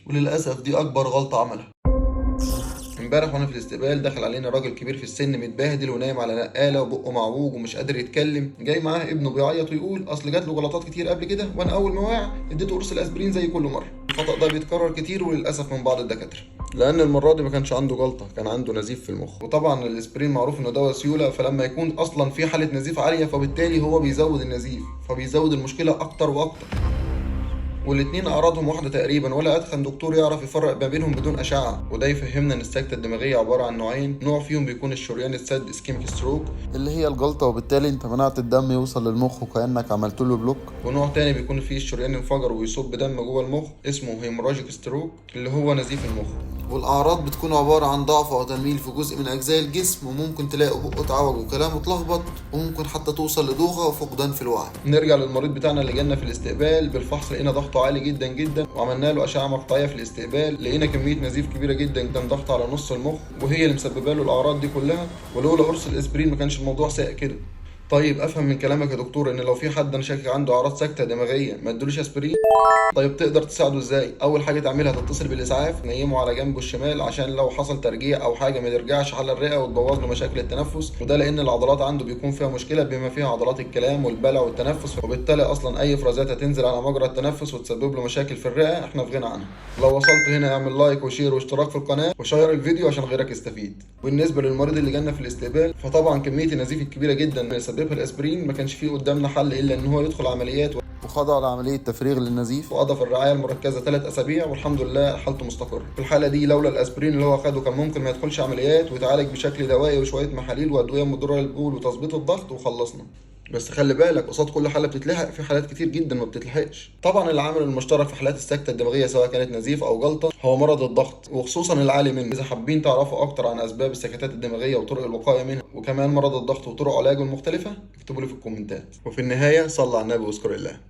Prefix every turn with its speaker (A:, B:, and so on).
A: وللاسف دي اكبر غلطه عملها. امبارح وانا في الاستقبال دخل علينا راجل كبير في السن متبهدل ونايم على نقاله وبقه معوج ومش قادر يتكلم، جاي معاه ابنه بيعيط ويقول اصل جات له غلطات كتير قبل كده وانا اول ما وقع اديته قرص الاسبرين زي كل مره. الخطا ده بيتكرر كتير وللاسف من بعض الدكاتره، لان المره دي ما كانش عنده جلطه، كان عنده نزيف في المخ. وطبعا الاسبرين معروف انه دواء سيوله، فلما يكون اصلا في حاله نزيف عاليه فبالتالي هو بيزود النزيف، فبيزود المشكله اكتر واكتر. والاتنين اعراضهم واحده تقريبا، ولا اتخن دكتور يعرف يفرق ما بينهم بدون اشعه. وده يفهمنا ان السكته الدماغيه عباره عن نوعين، نوع فيهم بيكون الشريان السد اسكيميك ستروك اللي هي الجلطه وبالتالي انت منعت الدم يوصل للمخ وكانك عملت له بلوك، ونوع تاني بيكون فيه الشريان انفجر ويصب دم جوه المخ اسمه هيموراجيك ستروك اللي هو نزيف المخ. والاعراض بتكون عباره عن ضعف او تنميل في جزء من اجزاء الجسم، وممكن تلاقي بقه اتعوج وكلامه اتلخبط، وممكن حتى توصل لدوخه وفقدان في الوعي. نرجع للمريض بتاعنا اللي جالنا في الاستقبال. بالفحص لقينا ضغطه عالي جدا جدا، وعملنا له اشعه مقطعيه في الاستقبال، لقينا كميه نزيف كبيره جدا، كان ضغط على نص المخ وهي اللي مسببه له الاعراض دي كلها. ولولا قرص الاسبرين ما كانش الموضوع ساء كده. طيب افهم من كلامك يا دكتور ان لو في حد انا شاكك عنده اعراض سكته دماغيه ما ادلوش اسبرين؟ طيب تقدر تساعده ازاي؟ اول حاجه تعملها تتصل بالاسعاف، نيمه على جنبه الشمال عشان لو حصل ترجيع او حاجه ما يرجعش على الرئه وتبوظ له مشاكل التنفس، وده لان العضلات عنده بيكون فيها مشكله بما فيها عضلات الكلام والبلع والتنفس، وبالتالي اصلا اي افرازات هتنزل على مجرى التنفس وتسبب له مشاكل في الرئه احنا في غنى عنها. لو وصلت هنا اعمل لايك وشير واشتراك في القناه وشير الفيديو عشان غيرك يستفيد. بالنسبه للمريض اللي جالنا في الاستقبال، فطبعا كميه النزيف الكبيره جدا اللي سببها الاسبرين ما كانش فيه قدامنا حل الا ان هو يدخل عمليات، وخضع لعملية تفريغ للنزيف، وقضى في الرعاية المركزة 3 أسابيع والحمد لله حالته مستقرة. في الحالة دي لولا الأسبرين اللي هو خده كان ممكن ما يدخلش عمليات ويتعالج بشكل دوائي وشوية محاليل وأدوية مضرة للبول وتظبيط الضغط وخلصنا. بس خلي بالك قصاد كل حالة بتتلحق في حالات كتير جدا ما بتتلحقش. طبعا العامل المشترك في حالات السكتة الدماغية سواء كانت نزيف أو جلطة هو مرض الضغط، وخصوصا العالي منه. إذا حابين تعرفوا أكتر عن أسباب السكتات الدماغية وطرق الوقاية منها وكمان مرض الضغط وطرق علاجه المختلفة اكتبوا لي في الكومنتات. وفي النهاية صلى على النبي واذكر الله.